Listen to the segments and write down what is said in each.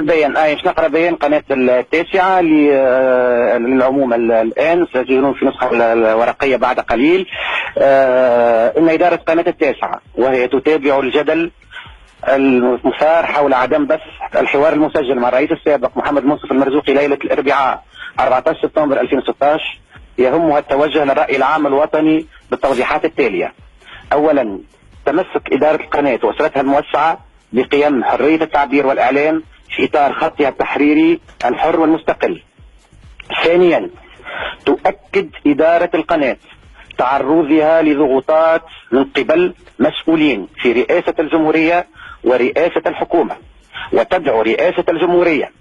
بيان مش نقرا بيان قناه التاسعه للعموم الان سيجدون في نسخه الورقيه بعد قليل. ان اداره قناه التاسعه وهي تتابع الجدل المثار حول عدم بث الحوار المسجل مع الرئيس السابق محمد منصف المرزوقي ليله الاربعاء 14 سبتمبر 2016 يهمها التوجه للراي العام الوطني بالتوضيحات التاليه. اولا، تمسك اداره القناه واسرتها الموسعه بقيم حريه التعبير والاعلام في اطار خطها التحريري الحر والمستقل. ثانيا، تؤكد اداره القناه تعرضها لضغوطات من قبل مسؤولين في رئاسه الجمهوريه ورئاسه الحكومه، وتدعو رئاسه الجمهوريه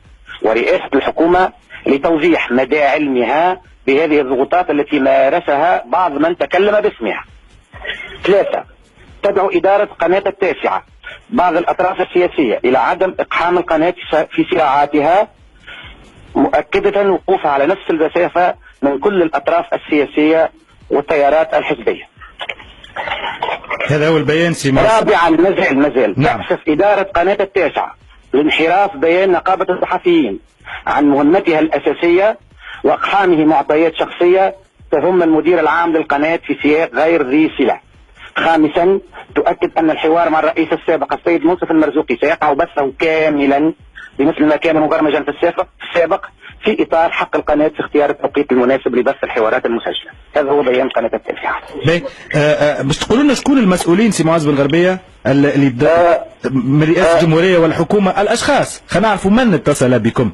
ورئاسه الحكومه لتوضيح مدى علمها بهذه الضغوطات التي مارسها بعض من تكلم باسمها. ثلاثة، تدعو إدارة قناة التاسعة بعض الأطراف السياسية إلى عدم إقحام القناة في صراعاتها، مؤكدة وقوفها على نفس المسافة من كل الأطراف السياسية والتيارات الحزبية. هذا هو البيان سيما. رابعا، مازال نعم. تكشف إدارة قناة التاسعة لانحراف بيان نقابة الصحفيين عن مهمتها الأساسية وإقحامه معطيات شخصية تهم المدير العام للقناة في سياق غير ذي صلة. خامسا، تؤكد أن الحوار مع الرئيس السابق السيد منصف المرزوقي سيقع بثه كاملا بمثل ما كان مبرمجا في السابق في إطار حق القناة في اختيار التوقيت المناسب لبث الحوارات المسجلة. هذا هو بيان قناة التاسعة. باش تقولوا لنا شكون المسؤولين سي معاذ بن غربية اللي من رئاسة الجمهورية والحكومة، الأشخاص خلينا نعرفوا من اتصل بكم.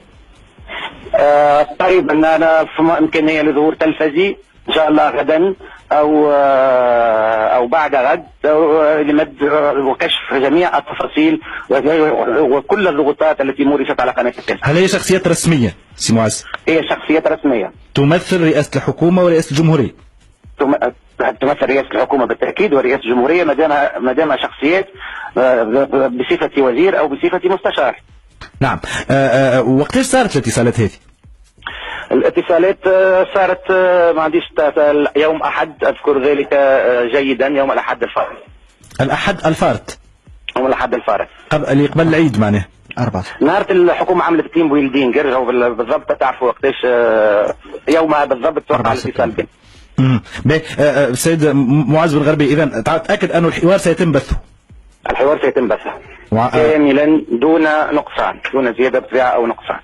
قريبا أنا في إمكانية لظهور تلفزي إن شاء الله غدا أو بعد غد لمد وكشف جميع التفاصيل وكل الضغوطات التي مورست على قناة التاسعة. هل هي شخصيات رسمية سي معاذ؟ هي شخصيات رسمية تمثل رئاسة الحكومة ورئاسة الجمهورية؟ تمثل رئاسة الحكومة بالتأكيد ورئاسة الجمهورية ما دام شخصيات بصفة وزير أو بصفة مستشار. نعم. وقتاش صارت الاتصالات هذه؟ الاتصالات صارت ما عنديش يوم أحد أذكر ذلك جيدا، يوم الأحد الفارط. الأحد الفارط؟ يوم الأحد الفارط قبل العيد معناه 4 نهار الحكومة عملت تيم بويلدينج بالضبط تعرفوا وقتاش يومها بالضبط توقع الاتصال بين. السيد معاذ بن غربي، إذا تأكد أن الحوار سيتم بثه؟ الحوار سيتم بثه كاملا دون نقصان، دون زيادة بطبيعة أو نقصان.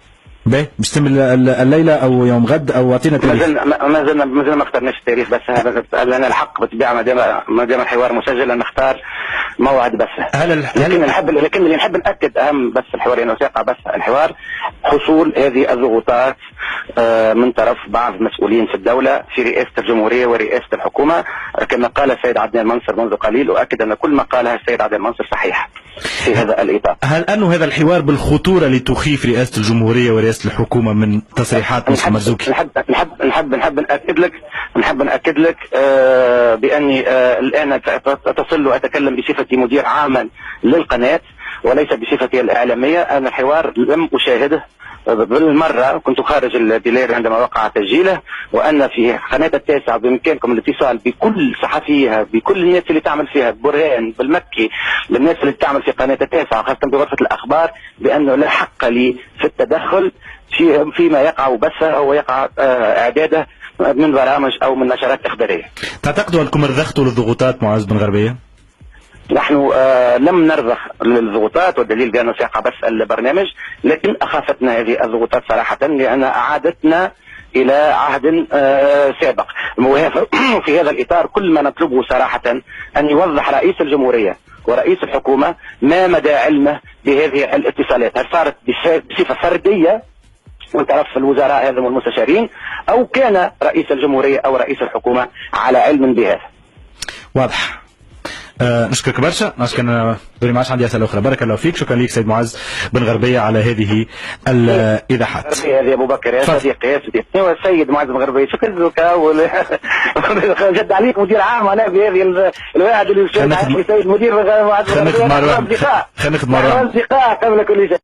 باش تتم الليله او يوم غد او اعطينا تاريخ؟ ما زلنا ما اخترناش التاريخ، بس لنا الحق بالطبيعه ما دام الحوار مسجل ان نختار موعد بثه. لكن اللي نحب ناكد اهم بس الحوار انه سيقع بث الحوار حصول هذه الضغوطات من طرف بعض المسؤولين في الدوله في رئاسه الجمهوريه ورئاسه الحكومه، كما قال السيد عدنان منصر منذ قليل، واكد ان كل ما قالها السيد عدنان منصر صحيح في هذا الاطار. هل انه هذا الحوار بالخطوره لتخيف رئاسه الجمهوريه ورئاسه الحكومه من تصريحات مصطفى مرزوقي؟ نحب ناكد لك باني الان اتصل واتكلم بصفتي مدير عاما للقناه وليس بصفتي الاعلاميه. انا الحوار لم اشاهده بالمرة، كنت خارج البلاد عندما وقع تسجيله، وأن في قناة التاسعة بإمكانكم الاتصال بكل صحفيها، بكل الناس اللي تعمل فيها، برهان بالمكي، بالناس اللي تعمل في قناة التاسعة خاصة بغرفة الأخبار، بأنه لا حق لي في التدخل فيما يقع بثه أو يقع إعداده من برامج أو من نشرات إخبارية. تعتقدوا أنكم رضختوا للضغوطات معاذ بن غربية؟ نحن لم نرضخ للضغوطات، والدليل بأنه سيقع بث البرنامج، لكن أخافتنا هذه الضغوطات صراحة لأنها أعادتنا إلى عهد سابق. في هذا الإطار كل ما نطلبه صراحة أن يوضح رئيس الجمهورية ورئيس الحكومة ما مدى علمه بهذه الاتصالات، هل صارت بصفة فردية من طرف الوزراء هذم والمستشارين، أو كان رئيس الجمهورية أو رئيس الحكومة على علم بهذا. واضح. نشكرك برشا. نشكر دوري، ما عادش عندي اسئله اخرى. بارك الله فيك. شكرا لك سيد معاذ بن غربيه على هذه الايضاحات. هذه ابو بكر يا صديقي يا صديقي السيد معاذ بن غربيه، شكرا لك جد عليك مدير عام. انا بهذه الواحد اللي السيد مدير معاذ بن غربيه خلينا ناخذ مره اصدقاء قبل كل شيء.